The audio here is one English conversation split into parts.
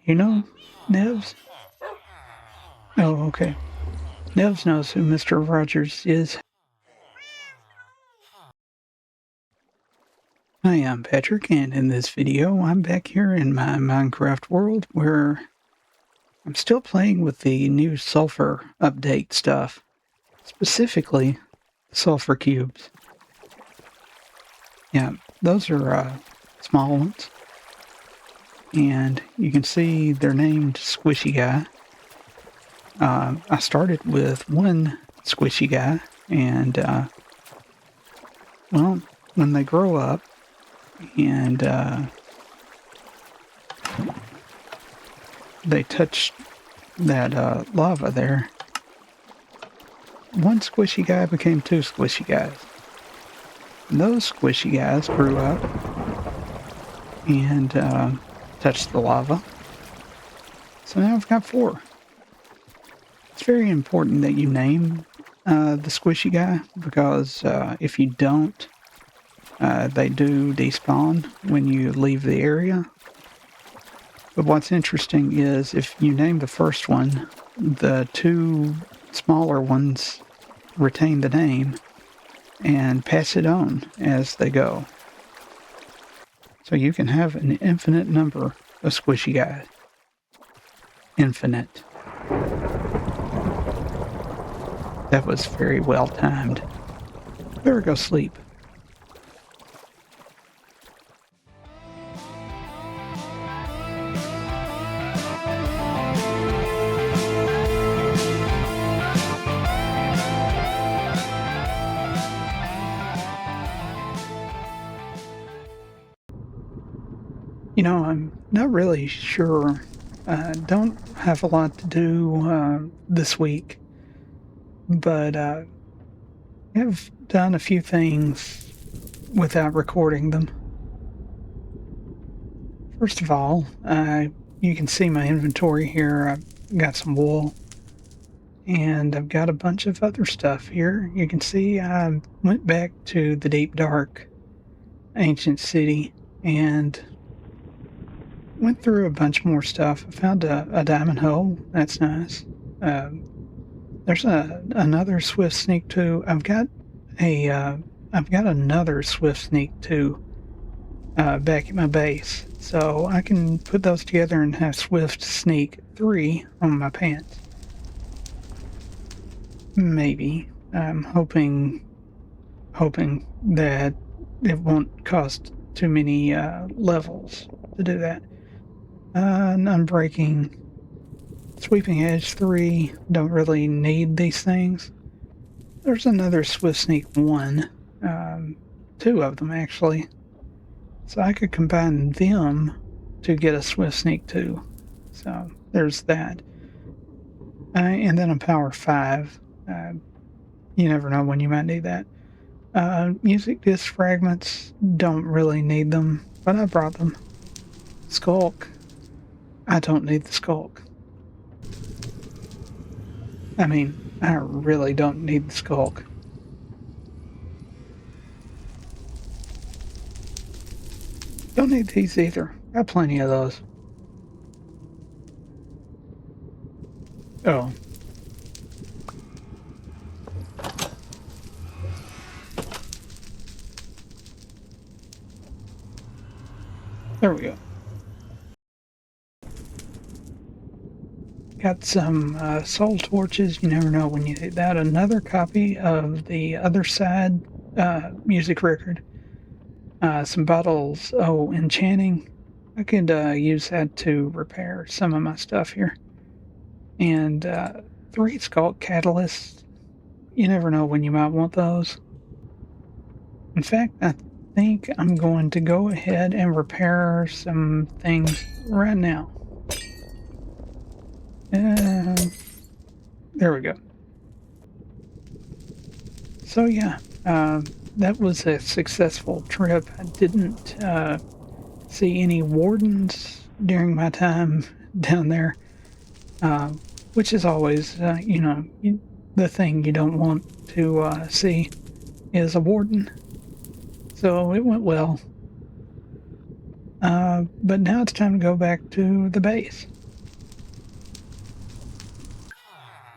You know Nevs? Oh, okay. Nevs knows who Mr. Rogers is. Hi, I'm Patrick, and in this video, I'm back here in my Minecraft world where I'm still playing with the new sulfur update stuff, specifically sulfur cubes. Yeah, those are small ones, and you can see they're named Squishy Guy. I started with one Squishy Guy, and well, when they grow up, and they touched that lava there, one squishy guy became two squishy guys. And those squishy guys grew up and touched the lava. So now I've got four. It's very important that you name the squishy guy, because if you don't, they do despawn when you leave the area. But what's interesting is if you name the first one, the two smaller ones retain the name and pass it on as they go. So you can have an infinite number of squishy guys. Infinite. That was very well timed. Better go sleep. You know, I'm not really sure. Don't have a lot to do this week, but I've done a few things without recording them. First of all, you can see my inventory here. I've got some wool, and I've got a bunch of other stuff here. You can see I went back to the deep dark ancient city and went through a bunch more stuff. I found a diamond hole. That's nice. There's another swift sneak too. I've got another swift sneak too back at my base, so I can put those together and have swift sneak 3 on my pants. Maybe. I'm hoping that it won't cost too many levels to do that. Unbreaking, sweeping edge 3, don't really need these things. There's another swift sneak 1, 2 of them actually. So I could combine them to get a swift sneak 2. So there's that. And then a power 5. You never know when you might need that. Music disc fragments, don't really need them, but I brought them. Skulk. I don't need the skulk. I mean, I really don't need the skulk. Don't need these either. Got plenty of those. Oh. There we go. Got some soul torches. You never know when you need that. Another copy of the other side music record. Some bottles. Oh, enchanting. I could use that to repair some of my stuff here. And 3 skulk catalysts. You never know when you might want those. In fact, I think I'm going to go ahead and repair some things right now. There we go. So yeah, that was a successful trip. I didn't see any wardens during my time down there, which is always, the thing you don't want to see is a warden. So it went well. But now it's time to go back to the base.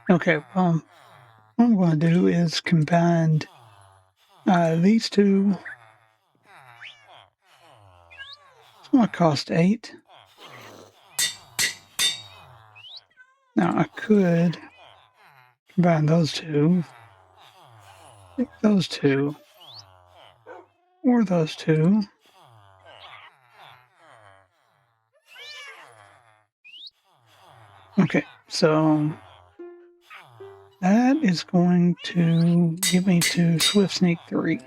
Okay, well, what I'm going to do is combine these two. It's going to cost 8. Now, I could combine those two, those two, or those two. Okay, so that is going to get me to Swift Sneak 3.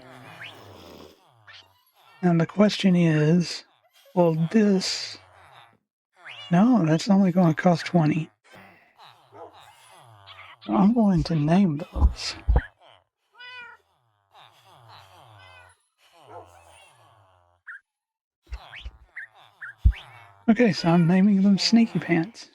Now the question is, will this... No, that's only going to cost 20. I'm going to name those. Okay, so I'm naming them Sneaky Pants.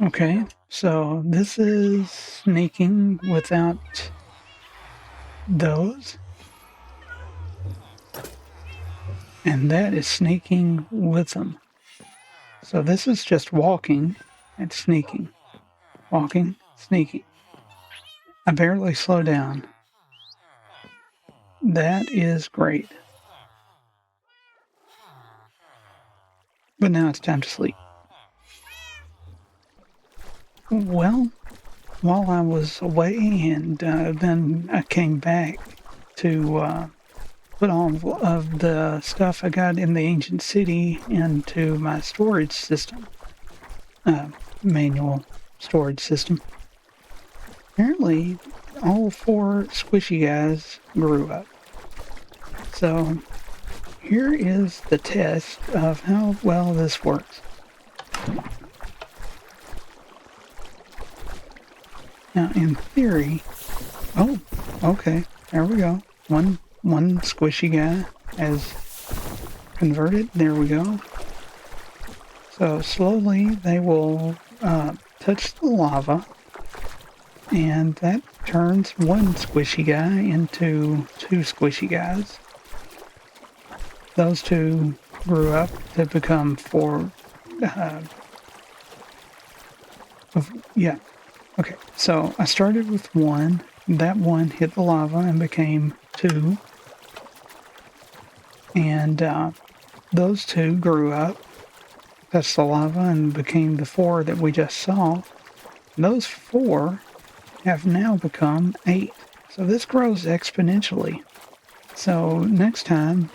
Okay, so this is sneaking without those. And that is sneaking with them. So this is just walking and sneaking. Walking, sneaking. I barely slow down. That is great. But now it's time to sleep. Well, while I was away and then I came back to put all of the stuff I got in the ancient city into my storage system, manual storage system. Apparently, all 4 squishy guys grew up. So here is the test of how well this works. Now, in theory, oh, okay, there we go. One squishy guy has converted. There we go. So slowly they will touch the lava, and that turns one squishy guy into 2 squishy guys. Those 2 grew up to become 4. Yeah. Okay, so I started with 1. That 1 hit the lava and became 2. And those 2 grew up, touched the lava, and became the 4 that we just saw. Those 4 have now become 8. So this grows exponentially. So next time,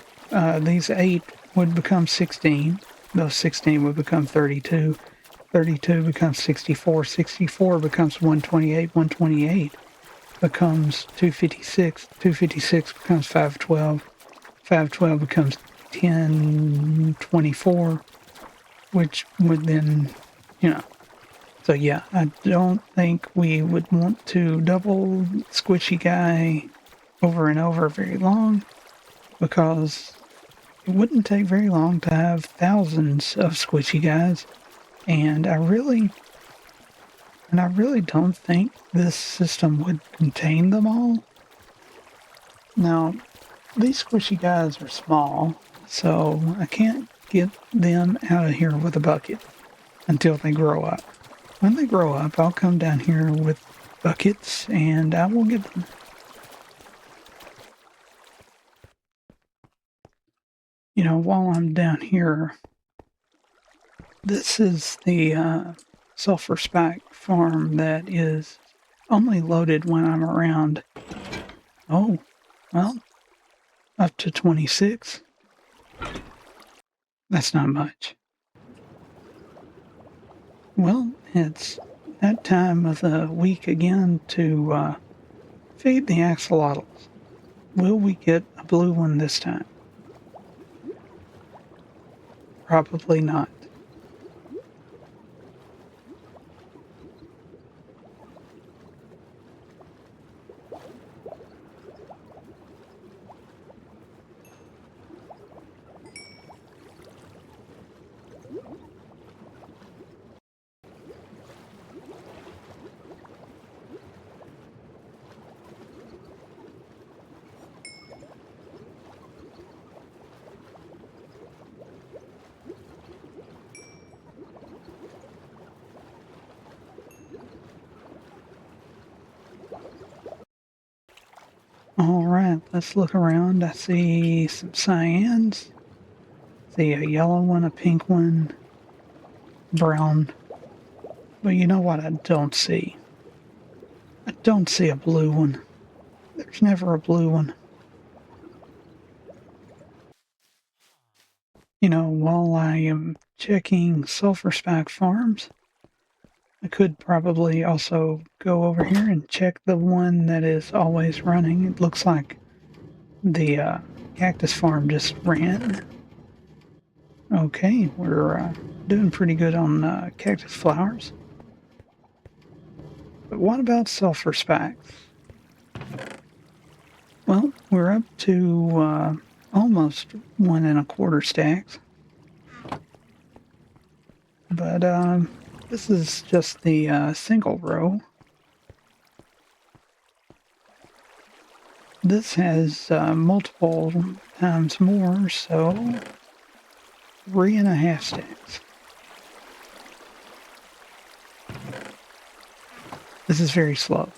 these 8 would become 16. Those 16 would become 32. 32 becomes 64. 64 becomes 128. 128 becomes 256. 256 becomes 512. 512 becomes 1024, which would then, So yeah, I don't think we would want to double squishy guy over and over very long, because it wouldn't take very long to have thousands of squishy guys. And I really don't think this system would contain them all. Now, these squishy guys are small, so I can't get them out of here with a bucket until they grow up. When they grow up, I'll come down here with buckets and I will get them. While I'm down here, this is the sulfur spike farm that is only loaded when I'm around. Oh, well, up to 26. That's not much. Well, it's that time of the week again to feed the axolotls. Will we get a blue one this time? Probably not. Alright, let's look around. I see some cyans. See a yellow one, a pink one, brown. But you know what I don't see? I don't see a blue one. There's never a blue one. You know, while I am checking sulfur spike farms, I could probably also go over here and check the one that is always running. It looks like the cactus farm just ran. Okay, we're doing pretty good on cactus flowers. But what about sulfur spikes? Well, we're up to almost 1¼ stacks. But this is just the single row. This has multiple times more, so 3½ stacks. This is very slow.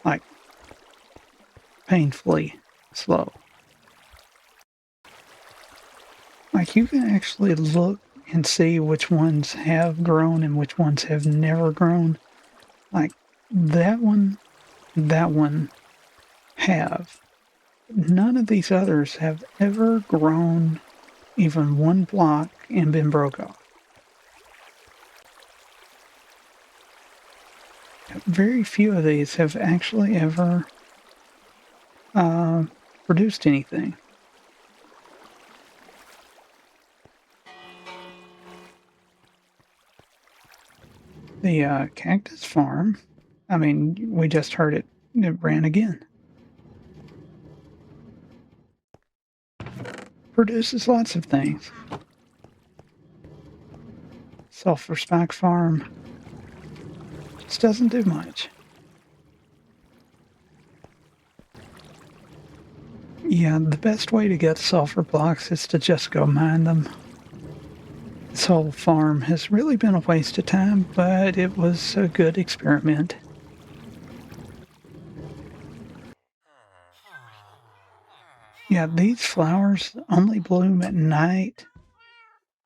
Like, painfully slow. Like, you can actually look and see which ones have grown and which ones have never grown. Like, that one have. None of these others have ever grown even one block and been broke off. Very few of these have actually ever produced anything. The cactus farm, I mean, we just heard it ran again. Produces lots of things. Sulfur spike farm just doesn't do much. Yeah, the best way to get sulfur blocks is to just go mine them. This whole farm has really been a waste of time, but it was a good experiment. Yeah, these flowers only bloom at night,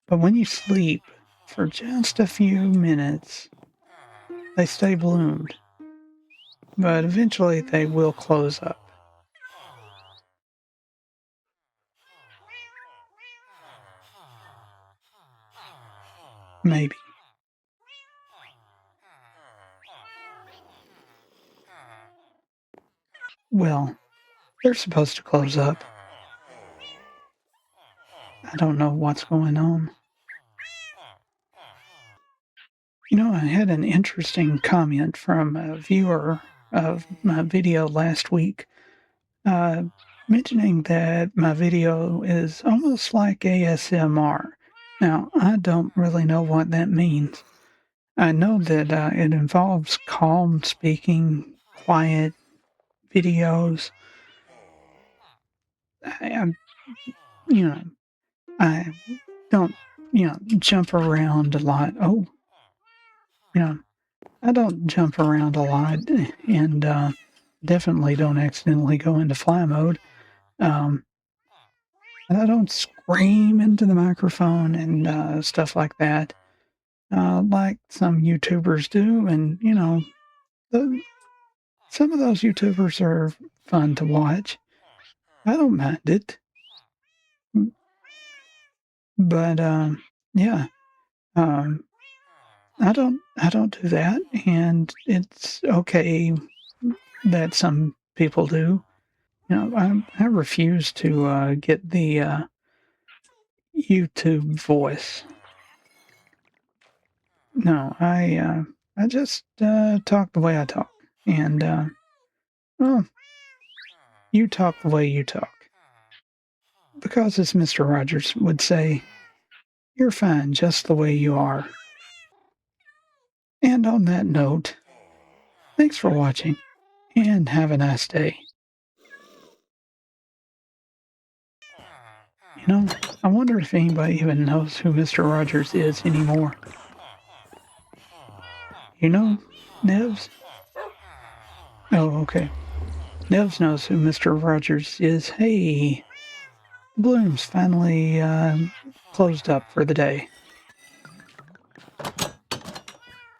but when you sleep for just a few minutes, they stay bloomed. But eventually they will close up. Maybe. Well, they're supposed to close up. I don't know what's going on. You know, I had an interesting comment from a viewer of my video last week, uh, mentioning that my video is almost like ASMR. Now, I don't really know what that means. I know that it involves calm speaking, quiet videos. I'm, you know, I don't, jump around a lot. Oh, you know, I don't jump around a lot and definitely don't accidentally go into fly mode. Um, and I don't scream into the microphone and stuff like that, like some YouTubers do. And, the, some of those YouTubers are fun to watch. I don't mind it. But, yeah, um, I don't do that. And it's okay that some people do. I refuse to get the YouTube voice. No, I just talk the way I talk, and well, you talk the way you talk, because as Mr. Rogers would say, you're fine just the way you are. And on that note, thanks for watching, and have a nice day. I wonder if anybody even knows who Mr. Rogers is anymore. You know Nevs? Oh, okay. Nevs knows who Mr. Rogers is. Hey, Bloom's finally closed up for the day.